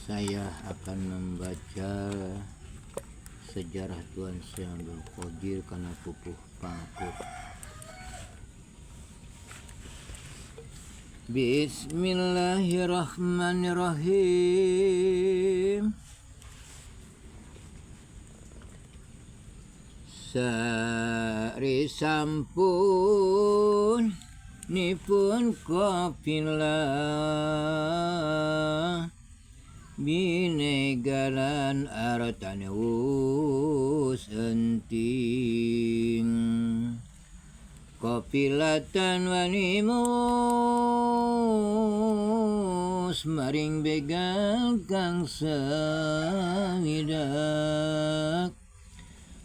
Saya akan membaca sejarah Tuan Syekh Abdul Qadir karena pupuh pangkut. Bismillahirrahmanirrahim. Sari sampun nipun kopilah binegalan artane wus enting kopilatan wanimus maring begal kang sangidak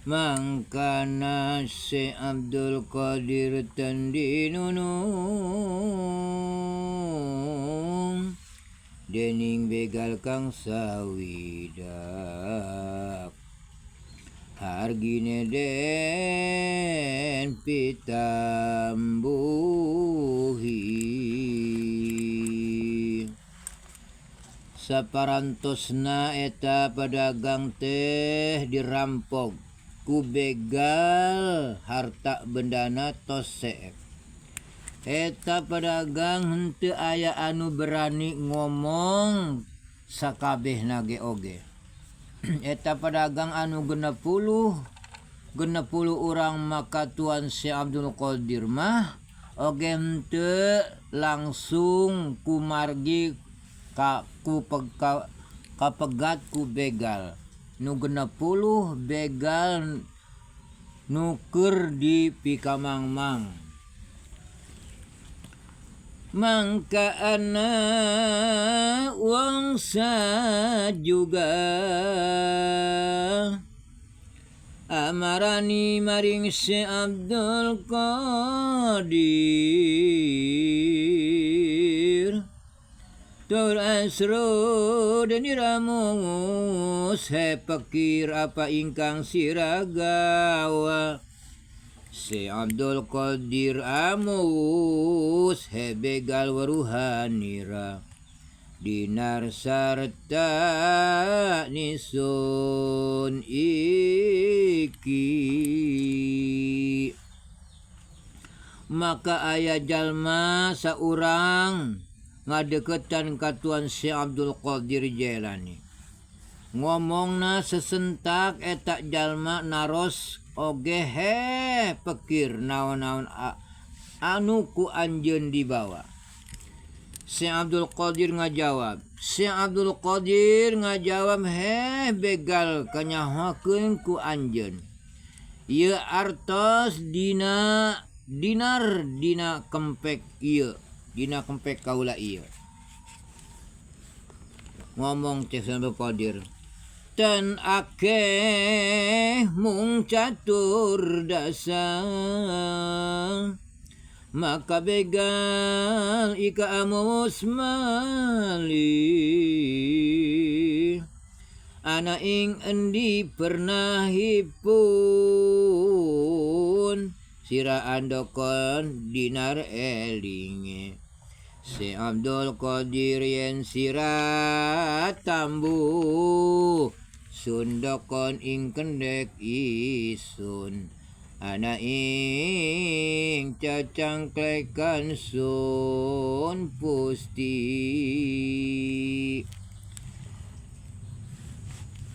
mangkana Syekh Abdul Qadir tandinunung dening begal kang sawidak hargine den pitambuhi saparantosna eta pedagang teh dirampok ku begal harta bendana tosek. Eta pedagang henteu aya anu berani ngomong sakabehna ge oge. Eta pedagang anu 60 urang maka Tuan Syekh Abdul Qadir mah oge henteu langsung kumargi kapegat ku begal. Nu 60 begal nuker di pikamangmang. Mangka anak wangsa juga amarani maring Syekh Abdul Qadir tur asro dan diramus he pikir apa ingkang siragawa Syekh Abdul Qadir amus he begal waruhanira dinar sarta nisun iki maka aya jalma saurang ngadeketan ka Tuan Syekh Abdul Qadir Jailani ngomongna sesentak eta jalma naros oge he pikir naon-naon anu ku anjeun dibawa. Syekh Abdul Qadir ngajawab he begal kanyahokeun ku anjeun ieu artos dinar dina kempek ieu dina kempek kaula ieu. Ngomong Syekh Abdul Qadir tan akeh mung catur dasa maka begal ika amus mali ana ing endi pernah hipun sira andokon dinar elinge Syekh Abdul Qadir yen sira tambu sundokon ing kendek isun ana ing cacangklekan sun pusti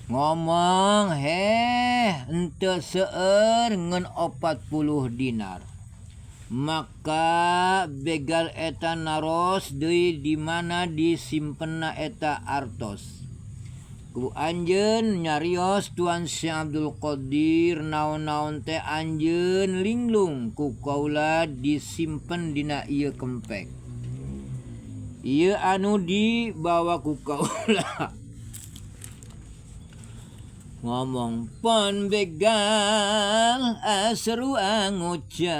ngomong henteu seueur ngan 40 dinar maka begal eta naros deui di mana disimpenna eta artos ku anjeun nyarios Tuan Syekh Abdul Qadir naon-naon teh anjeun linglung ku kaula disimpen dina ieu kempek ieu anu dibawa ku kaula. Ngomong pon begal asrua ngucap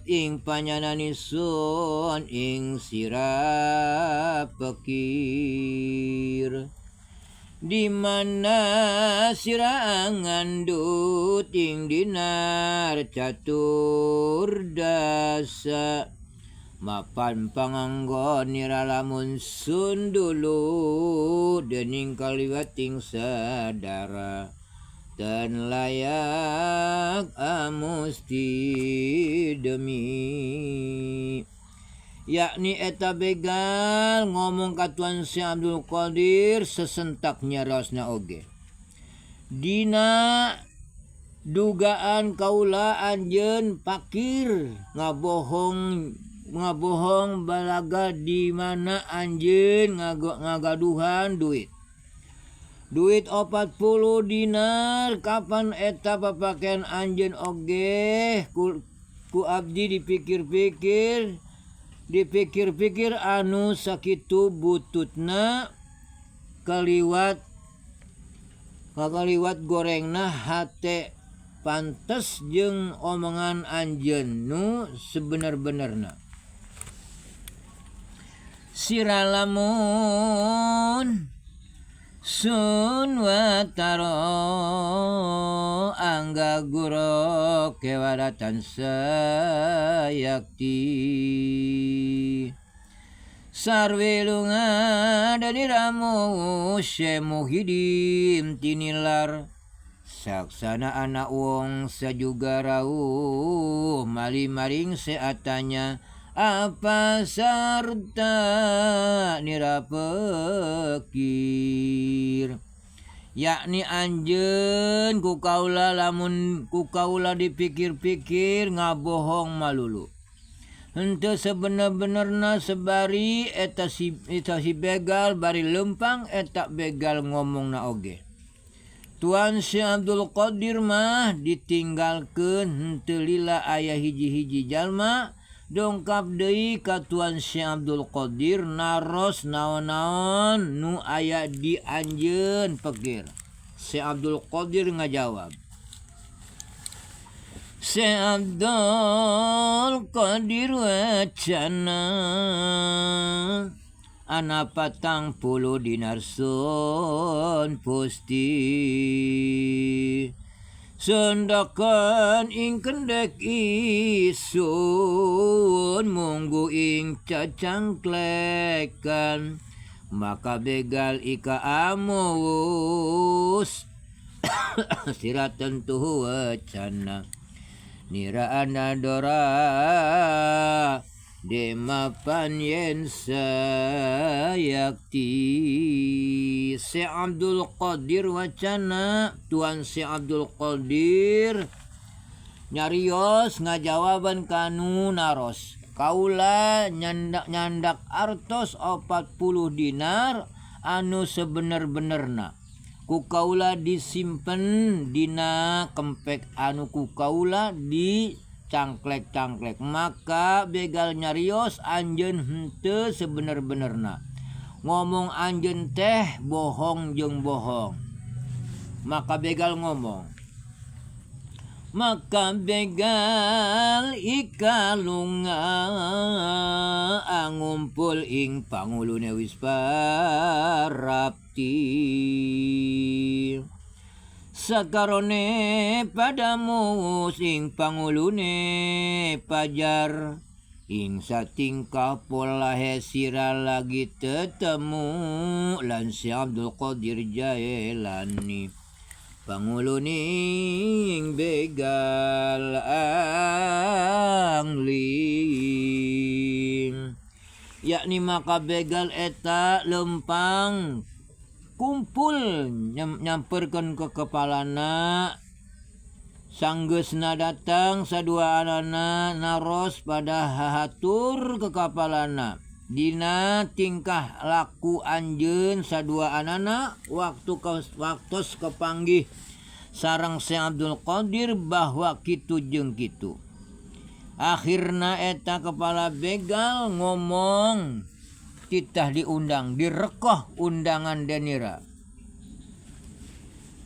ing panyanani sun ing sira pikir di mana sira ngandut ing dinar catur dasa mapan panganggon nira lamun sundulu dening kaliwating sadara dan layak amusti demi yakni eta begal ngomong katuan si Abdul Qadir sesentak nyarosna oge dina dugaan kaula anjeun pakir ngabohong balaga di mana anjeun ngagaduhan duit 40 dinar kapan eta papakean anjeun oge ku abdi dipikir-pikir anu sakitu bututna kaliwat gorengna hate pantes jeung omongan anjeun nu sebener-benerna siralamun sun wataro angga guro kewadatan sayakti sarwelunga dari ramu Syekh tinilar saksana anak wong sajuga rauh mali-maring seatanya apa sarta nirapekir yakni anjeun ku kaula lamun ku kaula dipikir-pikir ngabohong malulu henteu sebener-benerna sebari eta si begal bari lempang eta begal ngomongna oge Tuan Syekh Abdul Qadir mah ditinggalkeun henteu lila aya hiji-hiji jalma dongkap deui ka Tuan Syekh Abdul Qadir naros naon-naon nu aya di anjeun pekir. Syekh Abdul Qadir ngajawab. Syekh Abdul Qadir wacana ana 40 dinar sun pusti sendakan ing kendek isun munggu ing cacangklekan maka begal ika amus sira tentu wacana nira anadora demapan yen sayakti Syekh Abdul Qadir wacana Tuan Syekh Abdul Qadir nyarios ngajawaban kanu naros kaula nyandak artos 40 dinar anu sebener-benerna ku kaula disimpen dina kempek anu ku kaula di cangklek-cangklek maka begal nyarios anjeun henteu sebener-benerna ngomong anjeun teh bohong jeung bohong maka begal ngomong maka begal ikalunga ngumpul ing pangulune wis parapti sakarone padamu sing pangulune pajar ing satingkah pola sira lagi tetemu lan Syekh Abdul Qadir Jailani panguluning begal angling yakni maka begal eta lempang kumpul nyamperkeun ke kepalana sanggeusna datang sadua anana naros pada hahatur ke kepalana dina tingkah laku anjeun sadua anana waktu kepanggih sareng Syekh Abdul Qadir bahwa kitu jeung kitu akhirna eta kepala begal ngomong titah diundang direkoh undangan denira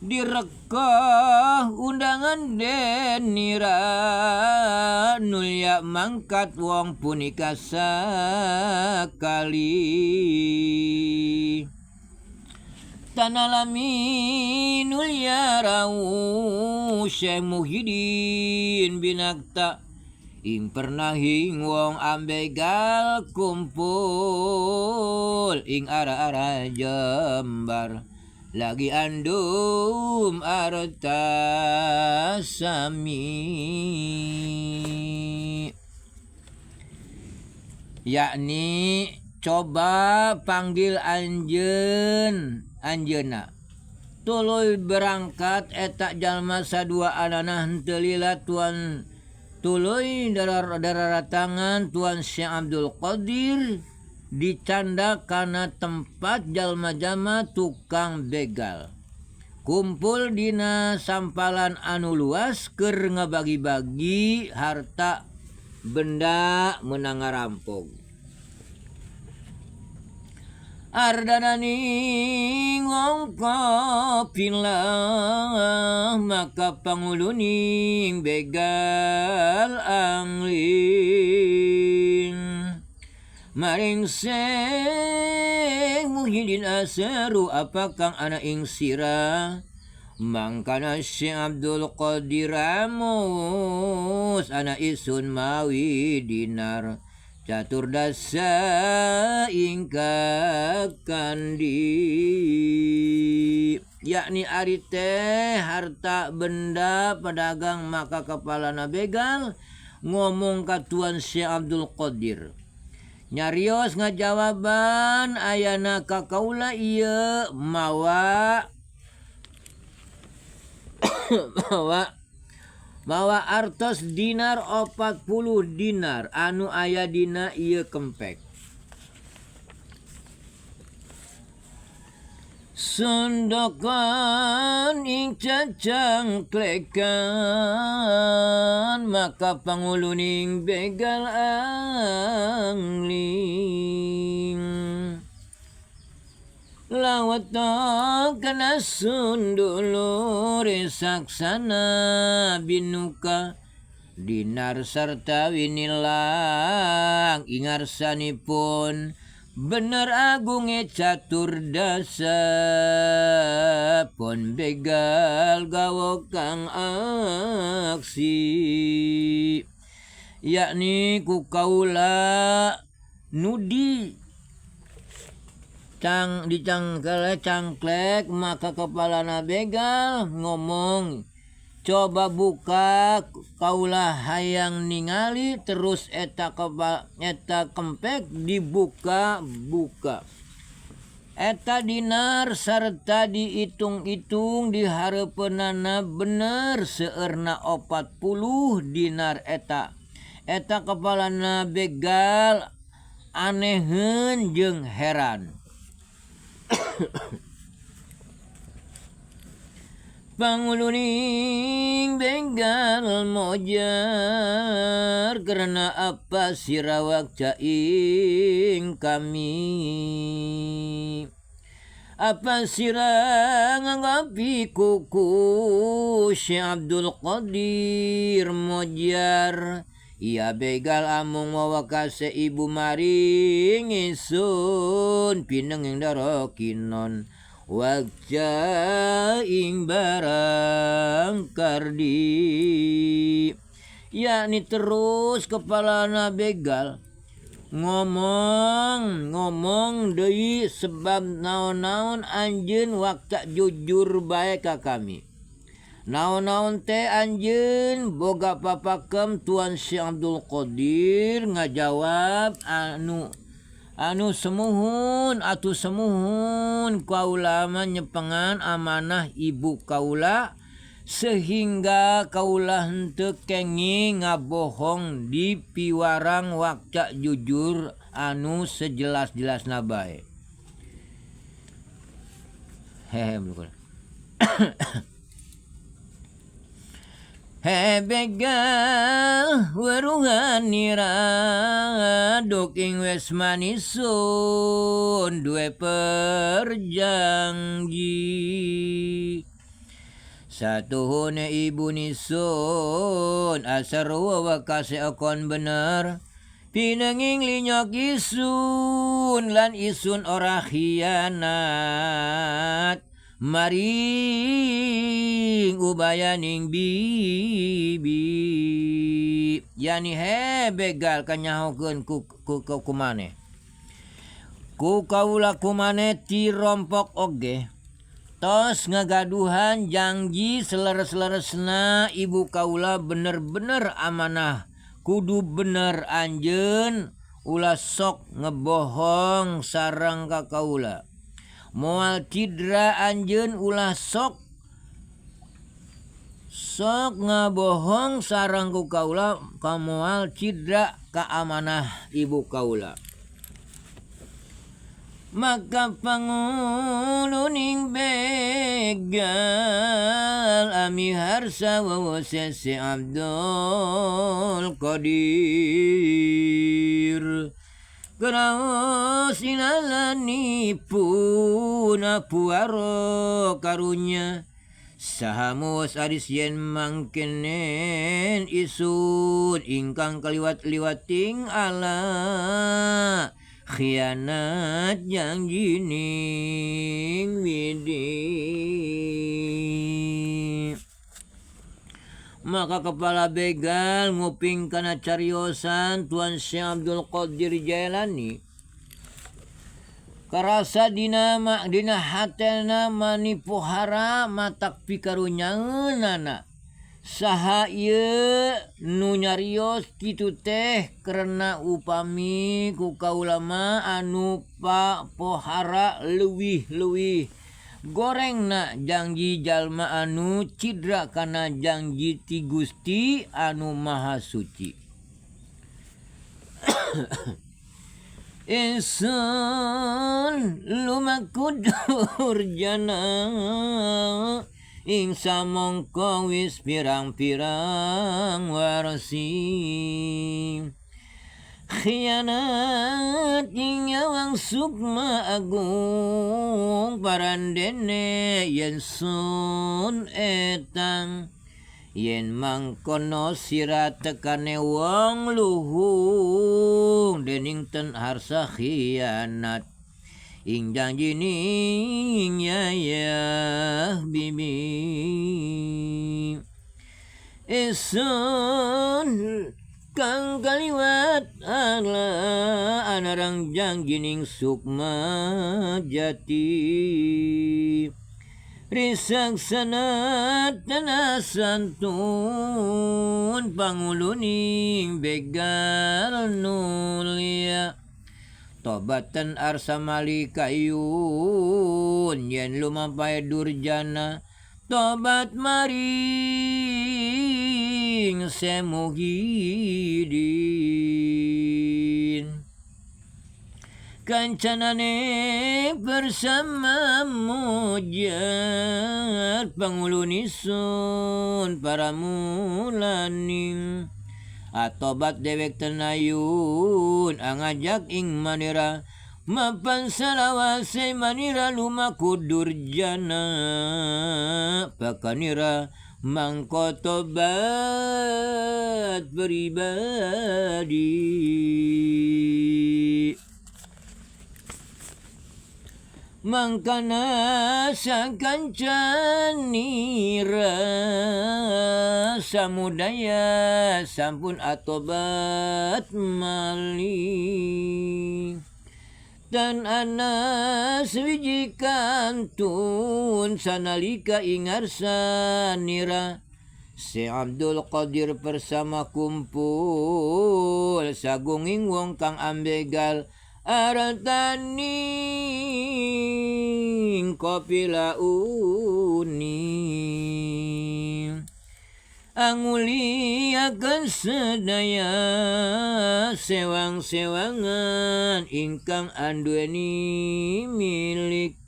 direkoh undangan denira nulya mangkat wong punika sakali tanalami nulya rau Syekh Muhyiddin binakta ing pernah hing wong ambegal kumpul ing ara-ara jembar lagi andum arta sami yakni coba panggil anjeuna tuluy berangkat eta jalma sadua anana henteu lila tuan tuluy dararatangan Tuan Syekh Abdul Qadir dicanda kana tempat jalma-jalma tukang begal kumpul dina sampalan anu luas keur ngabagi-bagi harta benda meunang ngarampog ardanani ngongkopinlah maka panguluning begal angling maring Syekh Muhyiddin Asaru apakang ana ing sira mangkana Syekh Abdul Qadir Amos ana isun mawi dinar catur dasa ingkak kandi yakni ari teh harta benda pedagang maka kepalana begal ngomong ka Tuan Syekh Abdul Qadir nyarios ngajawaban ayana ka kaula ieu mawa mawa artos dinar 40 dinar anu aya dina ieu kempek sundokan ing cacangklekan maka panguluning begal angling lawat kana sundulur saksana binuka dinar sarta winilang ingarsanipun bener agunge catur dasa pon begal gawok kang aksi yakni ku kaula nudi cangklek maka kepalana begal ngomong coba buka kaula hayang ningali terus eta kempek dibuka eta dinar sarta diitung-itung dihareupeunana bener seueurna 40 dinar eta kepalana begal aneheun jeung heran panguluning begal mojar karena apa sirawak caing kami apa sirah nganggapi kuku Syekh Abdul Qadir mojar ia begal amung wawakase ibu maring isun pineng darokinon wajah ing barang kardi yakni terus kepalana begal ngomong deui sebab naon-naon anjeun waktu jujur bae ka kami naon-naon teh anjeun boga papakem Tuan Syekh Abdul Qadir ngajawab anu semuhun kaula menyepengan amanah ibu kaula sehingga kaula henteu kenging ngabohong di piwarang waktu jujur anu sejelas-jelasna bae begal weruhan nira doking wes manisun due perjanggi satuhune ibu nisun asar wakase akon bener pinenging linyok isun lan isun ora khianat maring ubayaning bibi yani begal kanyahokeun ku maneh ku kaula kumane ti rompok oge tos ngagaduhan janji seleres-leresna ibu kaula bener-bener amanah kudu bener anjeun ulah sok ngebohong sareng ka kaula moal cidra anjeun ulah sok ngabohong sareng ku kaula ka moal cidra ka amanah ibu kaula maka panguluning begal ami harsa wawasese Abdul Qadir keraos inalani puna puaro karunya sahamus aris yen mangkenen isun ingkang kaliwat-liwating ala khianat janji ning widi maka kepala begal nguping kana cariosan Tuan Syekh Abdul Qadir Jailani karasa dina hatena manipu hara matak pikarunyangeunana saha ieu nu nyarios kitu teh karena upami ku kaula mah anu pohara leuwih gorengna janji jalma anu cidra kana janji ti Gusti anu Maha Suci Insun lumakudur jana ing samongko wis pirang-pirang warsi khianat ing nyawang sukma agung parandene yen sun etang yen mangkono sira tekane wong luhung dening ten harsa khianat ing janji ning yayah bibi esun kang kaliwat ala anarang janji ning sukma jati risaksana tanah santun panguluning begal nulia tobatan arsa malikayun yen lumampay durjana tobat maring semuhidin kancanane bersama mujad pangulunisun para mulaning atobat dewek tenayun angajak ing manira mapan salawase manira lumakudur jana pakanira mangko tobat pribadi mangkana sakancanira samudaya sampun atobat malih dan anas wiji kantun sanalika ingarsa nira Si Abdul Qadir bersama kumpul sagunging wong kang ambegal arataning kopi launi anguli akan sedaya sewang-sewangan ingkang andueni milik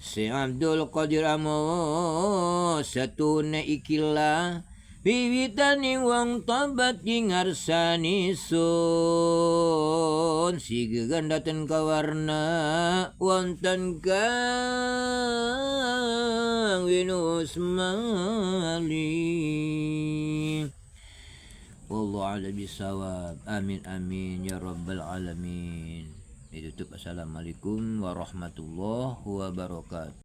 Si Abdul Qadir amo satune ikilah wiwitaning wong tobat ingarsani sun si gegandaten kawarna wonten kang winus malih wallahu a'lam bisawab amin amin ya rabbal alamin. Ditutup. Assalamualaikum warahmatullahi wabarakatuh.